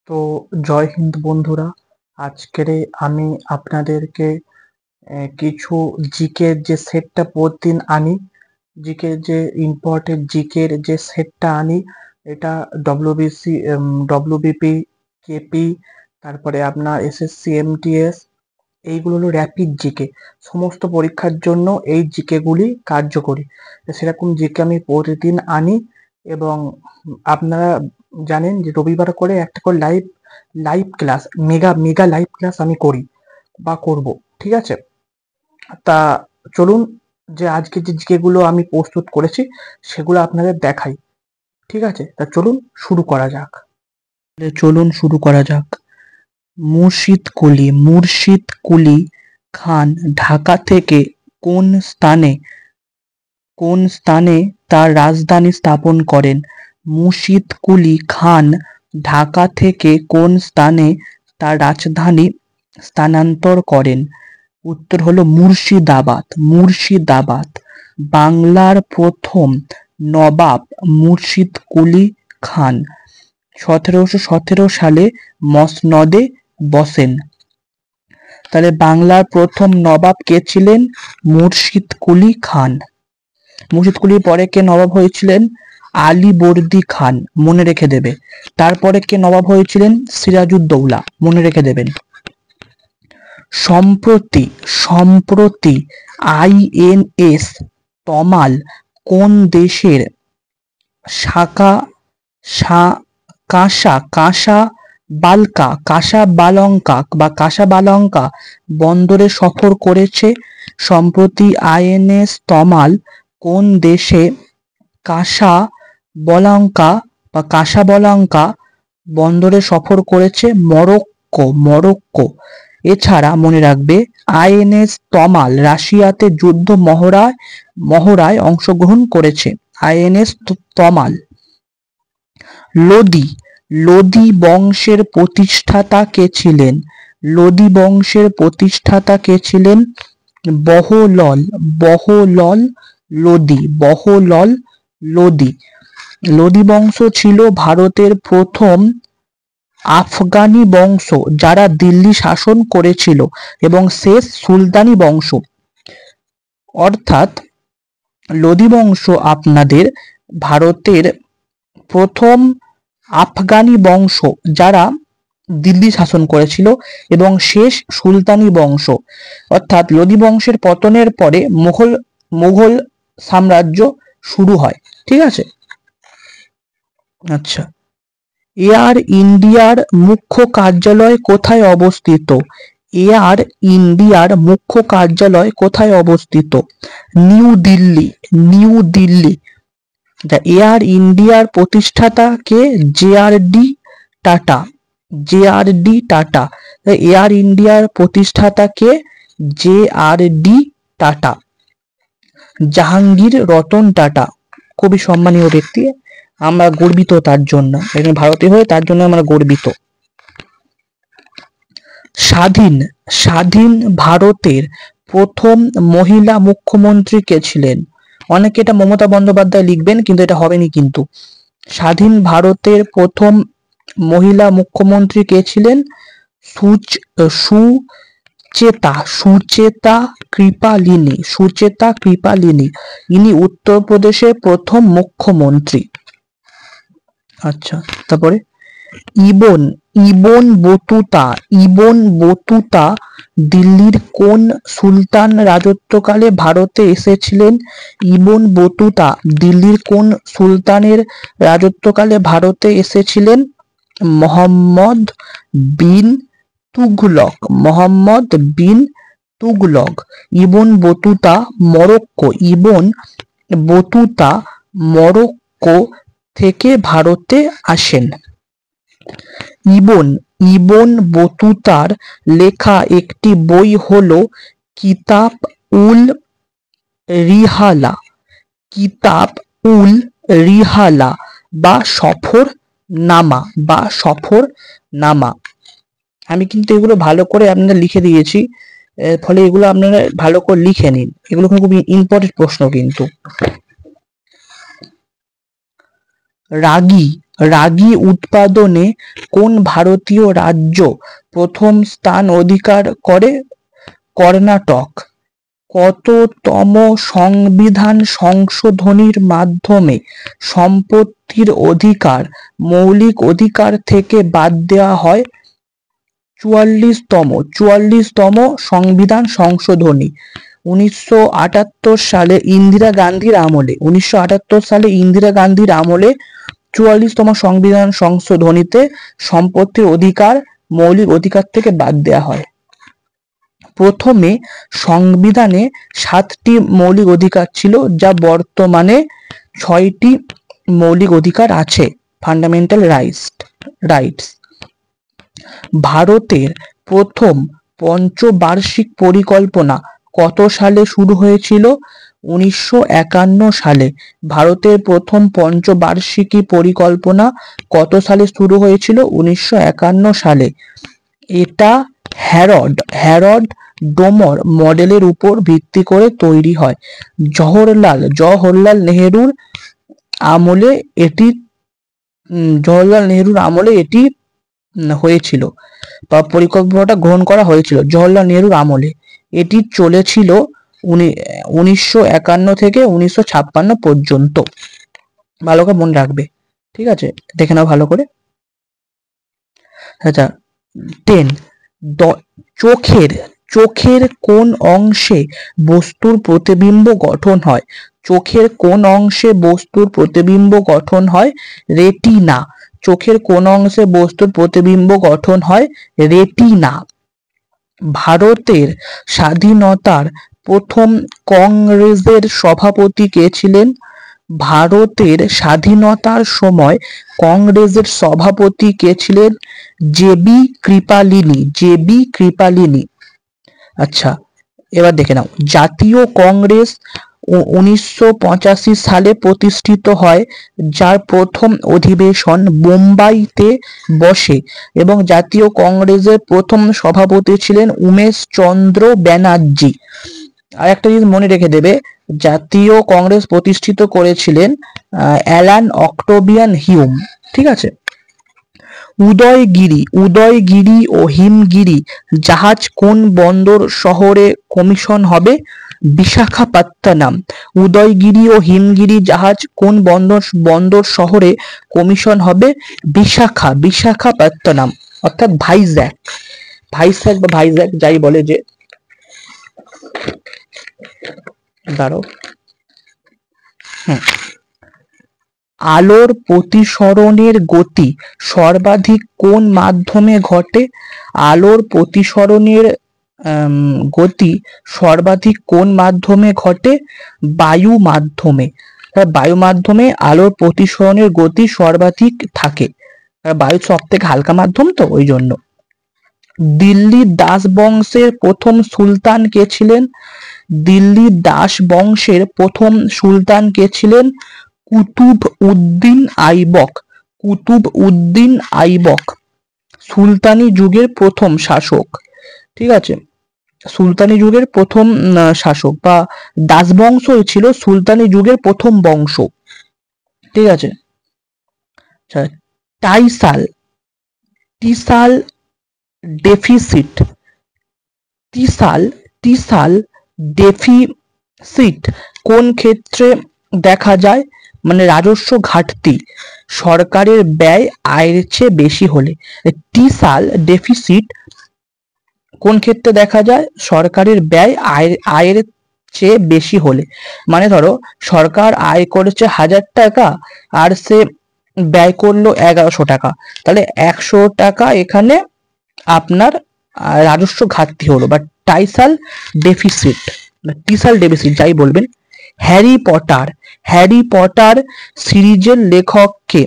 তো জয় হিন্দ বন্ধুরা। আজকের আমি আপনাদেরকে কিছু জিকের যে সেটটা প্রতিদিন আনি, জিকের যে ইম্পর্টেন্ট জিকের যে সেটটা আনি, এটা ডব্লিউবিসি, ডব্লিউবিপি, কেপি, তারপরে আপনার এসএসসি, এমটিএস, এইগুলো হলো র্যাপিড জিকে। সমস্ত পরীক্ষার জন্য এই জিকেগুলি কার্যকরী। সেরকম জিকে আমি প্রতিদিন আনি এবং আপনারা জানেন যে রবিবার করে একটা করে live live class, mega mega live class আমি করি বা করব। ঠিক আছে, তা চলুন যে আজকে যে জিকেগুলো আমি প্রস্তুত করেছি সেগুলো আপনাদের দেখাই। ঠিক আছে, তা চলুন শুরু করা যাক। মুর্শিদ কুলি খান ঢাকা থেকে কোন স্থানে তার রাজধানী স্থাপন করেন? মুর্শিদ কুলি খান ঢাকা থেকে কোন স্থানে তার রাজধানী স্থানান্তর করেন? উত্তর হলো মুর্শিদাবাদ। বাংলার প্রথম নবাব মুর্শিদ কুলি খান 1717 সালে মসনদে বসেন। তাহলে বাংলার প্রথম নবাব কে ছিলেন? মুর্শিদ কুলি খান। মুর্শিদ কুলির পরে কে নবাব হয়েছিলেন? আলীবর্দী খান, মনে রেখে দেবে। তারপরে কে নবাব হয়েছিলেন? সিরাজউদ্দৌলা, মনে রেখে দেবেন। সম্প্রতি আইএনএস তমাল কোন দেশের কাসাবালঙ্কা বন্দরে সফর করেছে? সম্প্রতি আইএনএস তমাল কোন দেশে কাসাবলঙ্কা বন্দরে সফর করেছে? মরক্কো। এছাড়া মনে রাখবে, আইএনএস তমাল রাশিয়াতে যুদ্ধ মহড়ায় অংশগ্রহণ করেছে। আইএনএস তমাল। লোদি বংশের প্রতিষ্ঠাতা কে ছিলেন? লোদি বংশের প্রতিষ্ঠাতা কে ছিলেন? বহলল লোদি। লোদি বংশ ছিল ভারতের প্রথম আফগানি বংশ যারা দিল্লি শাসন করেছিল এবং শেষ সুলতানি বংশ। অর্থাৎ লোদি বংশ আপনাদের ভারতের প্রথম আফগানি বংশ যারা দিল্লি শাসন করেছিল এবং শেষ সুলতানি বংশ। অর্থাৎ লোদি বংশের পতনের পরে মুঘল সাম্রাজ্য শুরু হয়। ঠিক আছে, আচ্ছা। এয়ার ইন্ডিয়ার মুখ্য কার্যালয় কোথায় অবস্থিত? এয়ার ইন্ডিয়ার মুখ্য কার্যালয় কোথায় অবস্থিত? নিউ দিল্লি। এয়ার ইন্ডিয়ার প্রতিষ্ঠাতা কে? জে.আর.ডি. টাটা। এয়ার ইন্ডিয়ার প্রতিষ্ঠাতা কে? জে.আর.ডি. টাটা। জাহাঙ্গীর রতন টাটা খুবই সম্মানীয় ব্যক্তি, আমরা গর্বিত তার জন্য, একজন ভারতীয় হয়ে তার জন্য আমরা গর্বিত। স্বাধীন ভারতের প্রথম মহিলা মুখ্যমন্ত্রী কে ছিলেন? অনেকে এটা মমতা বন্দ্যোপাধ্যায় লিখবেন, কিন্তু এটা হবেনি। কিন্তু স্বাধীন ভারতের প্রথম মহিলা মুখ্যমন্ত্রী কে ছিলেন? সুচেতা কৃপালিনী। ইনি উত্তরপ্রদেশের প্রথম মুখ্যমন্ত্রী। আচ্ছা, তারপরে ইবন বতুতা দিল্লির কোন সুলতান রাজত্বকালে ভারতে এসেছিলেন? ইবন বতুতা দিল্লির কোন সুলতানের রাজত্বকালে ভারতে এসেছিলেন? Mohammad bin Tughlaq. Ibn Battuta Morocco থেকে ভারতে আসেন। ইবন বতুতার লেখা একটি বই হলো কিতাব উল রিহালা বা সফরনামা। আমি কিন্তু এগুলো ভালো করে আপনাদের লিখে দিয়েছি, ফলে এগুলো আপনারা ভালো করে লিখে নিন, এগুলো খুব ইম্পর্টেন্ট প্রশ্ন। কিন্তু রাগি উৎপাদনে কোন ভারতীয় রাজ্য প্রথম স্থান অধিকার করে? কর্ণাটক। কততম সংবিধান সংশোধনীর মাধ্যমে সম্পত্তির অধিকার মৌলিক অধিকার থেকে বাদ দেওয়া হয়? 44তম সংবিধান সংশোধনী 1978 সালে ইন্দিরা গান্ধীর আমলে। 1978 সালে ইন্দিরা গান্ধীর আমলে 44তম সংবিধান সংশোধনীতে সম্পত্তির অধিকার মৌলিক অধিকার থেকে বাদ দেওয়া হয়। প্রথমে সংবিধানে 7টি মৌলিক অধিকার ছিল, যা বর্তমানে 6টি মৌলিক অধিকার আছে, ফান্ডামেন্টাল রাইটস। ভারতের প্রথম পঞ্চবার্ষিক পরিকল্পনা কত সালে শুরু হয়েছিল? 1951 সালে। ভারতের প্রথম পঞ্চবার্ষিকী পরিকল্পনা কত সালে শুরু হয়েছিল? 1951 সালে। এটা হ্যারড ডোমর মডেলের উপর ভিত্তি করে তৈরি হয়। জওহরলাল নেহেরুর আমলে এটি হয়েছিল বা পরিকল্পনাটা গ্রহণ করা হয়েছিল জওহরলাল নেহেরুর আমলে। এটি চলেছিল 1951 থেকে 1956 পর্যন্ত। ভালো করে মনে রাখবে, ঠিক আছে? দেখে নাও ভালো করে। আচ্ছা, 10 চোখের কোন অংশে বস্তুর প্রতিবিম্ব গঠন হয়? চোখের কোন অংশে বস্তুর প্রতিবিম্ব গঠন হয়? রেটিনা। চোখের কোন অংশে বস্তুর প্রতিবিম্ব গঠন হয়? রেটিনা। ভারতের স্বাধীনতার প্রথম কংগ্রেসের সভাপতি কে ছিলেন? ভারতের স্বাধীনতার সময় কংগ্রেসের সভাপতি কে ছিলেন? জেবি কৃপালিনী। আচ্ছা, এবার দেখে নাও। জাতীয় কংগ্রেস 1985 সালে প্রতিষ্ঠিত হয়, যার প্রথম অধিবেশন বোম্বাইতে বসে এবং জাতীয় কংগ্রেসের প্রথম সভাপতি ছিলেন উমেশ চন্দ্র ব্যানার্জি। আর একটা জিনিস মনে রেখে দেবে, জাতীয় কংগ্রেস প্রতিষ্ঠিত করেছিলেন অ্যালান অক্টোভিয়ান হিউম, ঠিক আছে? উদয়গিরি ও হিমগিরি জাহাজ কোন বন্দর শহরে কমিশন হবে? বিশাখাপত্তনম। উদয়গিরি ও হিমগিরি জাহাজ কোন বন্দর শহরে কমিশন হবে? বিশাখাপত্তনম, অর্থাৎ ভাইজ্যাক বা ভাইজ্যাক যাই বলে, যে দাঁড়াও। আলোর প্রতিসরণের গতি সর্বাধিক কোন মাধ্যমে ঘটে? আলোর প্রতিসরণের গতি সর্বাধিক কোন মাধ্যমে ঘটে? বায়ু মাধ্যমে। বায়ু মাধ্যমে আলোর প্রতিসরণের গতি সর্বাধিক থাকে। বায়ু সব থেকে হালকা মাধ্যম, তো ওই জন্য। দিল্লি দাস বংশের প্রথম সুলতান কে ছিলেন? দিল্লি দাস বংশের প্রথম সুলতান কে ছিলেন? কুতুব উদ্দিন আইবক। সুলতানি যুগের প্রথম শাসক, ঠিক আছে? সুলতানি যুগের প্রথম শাসক বা দাস বংশই ছিল সুলতানি যুগের প্রথম বংশ, ঠিক আছে? টিসাল ডেফিসিট কোন ক্ষেত্রে দেখা যায়? মানে রাজস্ব ঘাটতি, সরকারের ব্যয় আয়ের চেয়ে বেশি হলে। টিসাল ডেফিসিট কোন ক্ষেত্রে দেখা যায়? সরকারের ব্যয় আয়ের চেয়ে বেশি হলে। মানে ধরো সরকার আয় করেছে 1000 টাকা আর সে ব্যয় করলো 1100 টাকা, তাহলে 100 টাকা এখানে আপনার রাজস্ব ঘাটতি হলো, বা টিসাল ডেফিসিট যাই বলবেন। হ্যারি পটার সিরিজের লেখক কে?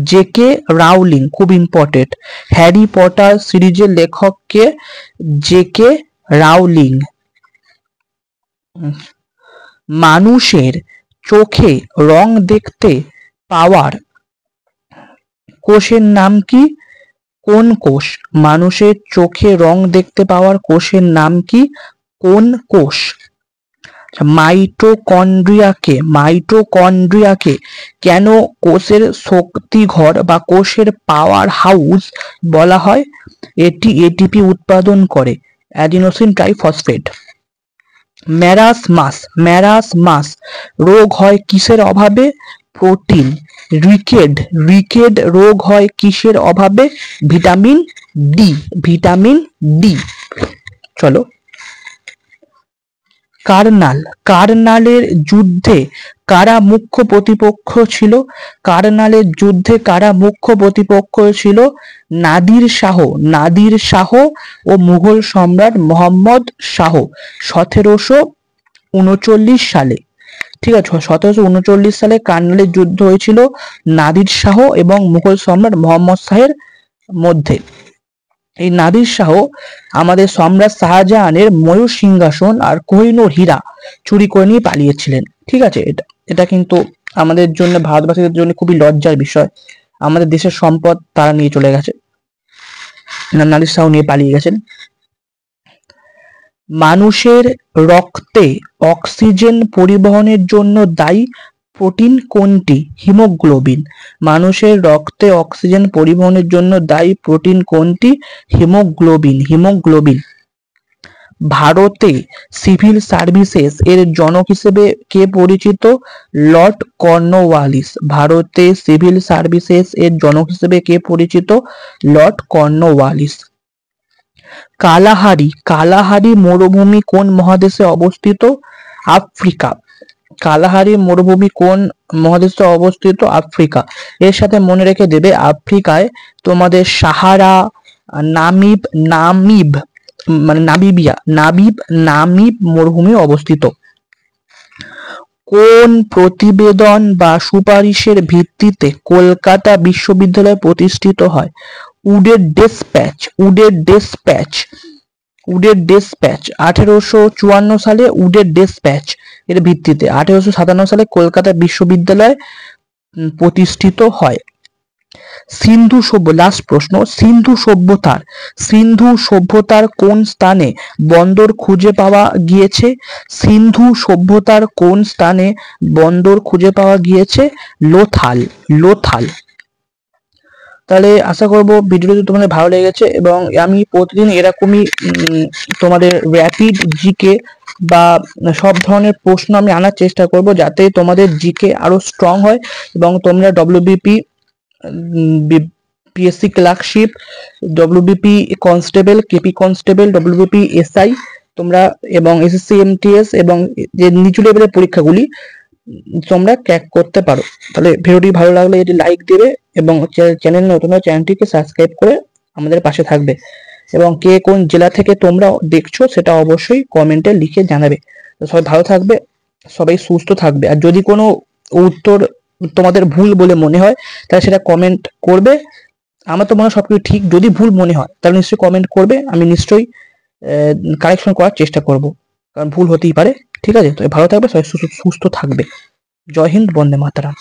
জে.কে রাউলিং, খুব ইম্পর্টেন্ট। হ্যারি পটার সিরিজের লেখক কে? জে.কে রাউলিং। মানুষের চোখে রং দেখতে পাওয়ার কোষের নাম কি? কোন কোষ? মানুষের চোখে রং দেখতে পাওয়ার কোষের নাম কি? কোন কোষ? মাইটোকন্ড্রিয়াকে কেন কোষের শক্তিঘর বা কোষের পাওয়ার হাউস বলা হয়? এটি এটিপি উৎপাদন করে, অ্যাডিনোসিন ট্রাইফসফেট। ম্যারাসমাস রোগ হয় কিসের অভাবে? প্রোটিন। রিকেড রোগ হয় কিসের অভাবে? Vitamin D. চলো, কার্নালের যুদ্ধে কারা মুখ্য প্রতিপক্ষ ছিল? কার্নালের যুদ্ধে কারা মুখ্য প্রতিপক্ষ ছিল? নাদির শাহ ও মুঘল সম্রাট মোহাম্মদ শাহ 1739 সালে। ঠিক আছে, 1739 সালে কার্নালের যুদ্ধ হয়েছিল নাদির শাহ এবং মুঘল সম্রাট মোহাম্মদ শাহের মধ্যে। এই নাদির শাহ আমাদের সম্রাট শাহজাহানের ময়ূর সিংহাসন আর কোহিনূর হীরা চুরি করে নিয়ে পালিয়েছিলেন। ঠিক আছে, এটা কিন্তু আমাদের জন্য, ভারতবাসীদের জন্য খুবই লজ্জার বিষয়। আমাদের দেশের সম্পদ তারা নিয়ে চলে গেছে, নাদির শাহ নিয়ে পালিয়ে গেছেন। মানুষের রক্তে অক্সিজেন পরিবহনের জন্য দায়ী প্রোটিন কোনটি? হিমোগ্লোবিন। মানুষের রক্তে অক্সিজেন পরিবহনের জন্য দায়ী প্রোটিন কোনটি? হিমোগ্লোবিন। ভারতে সিভিল সার্ভিসেস এর জনক হিসেবে কে পরিচিত? Lord Cornwallis. ভারতে সিভিল সার্ভিসেস এর জনক হিসেবে কে পরিচিত? Lord Cornwallis. কালাহারি মরুভূমি কোন মহাদেশে অবস্থিত? আফ্রিকা। কালাহারি মরুভূমি কোন মহাদেশে অবস্থিত? আফ্রিকা। এর সাথে মনে রেখে দেবে, আফ্রিকায় তোমাদের সাহারা, নামিব মানে নামিব মরুভূমি অবস্থিত। কোন প্রতিবেদন বা সুপারিশের ভিত্তিতে কলকাতা বিশ্ববিদ্যালয় প্রতিষ্ঠিত হয়? উডের ডেসপ্যাচ 1854 সালে উডের ডেসপ্যাচ এর ভিত্তিতে 1857 সালে কলকাতা বিশ্ববিদ্যালয় প্রতিষ্ঠিত হয়। লাস্ট প্রশ্ন, সিন্ধু সভ্যতার কোন স্থানে বন্দর খুঁজে পাওয়া গিয়েছে? সিন্ধু সভ্যতার কোন স্থানে বন্দর খুঁজে পাওয়া গিয়েছে? লোথাল। তাহলে আশা করব ভিডিওটি তোমাদের ভালো লেগেছে, এবং আমি প্রতিদিন এরকমই তোমাদের র্যাপিড জিকে বা সব ধরনের প্রশ্ন আমি আনার চেষ্টা করব, যাতে তোমাদের জিকে আরো স্ট্রং হয় এবং তোমরা WBP, PSC clerkship, WBP constable, KP constable, WBP SI তোমরা, এবং এসএসসি এমটিএস এবং যে নিচু লেভেলের পরীক্ষাগুলি তোমরা ক্র্যাক করতে পারো। তাহলে ভিডিওটি ভালো লাগলে এটি লাইক দেবে, এবং চ্যানেল নতুন হলে চ্যানেলটিকে সাবস্ক্রাইব করে আমাদের পাশে থাকবে, এবং কে কোন জেলা থেকে তোমরা দেখছো সেটা অবশ্যই কমেন্টে লিখে জানাবে। তো সবাই ভালো থাকবে, সবাই সুস্থ থাকবে। আর যদি কোনো উত্তর তোমাদের ভুল বলে মনে হয় তাহলে সেটা কমেন্ট করবে। আমার তো মনে হয় সবকিছু ঠিক, যদি ভুল মনে হয় তাহলে নিশ্চয়ই কমেন্ট করবে, আমি নিশ্চয়ই কারেকশন করার চেষ্টা করব, কারণ ভুল হতেই পারে। ঠিক আছে, তো ভালো থাকবে, সবাই সুস্থ থাকবে। জয় হিন্দ, বন্দে মাতরম।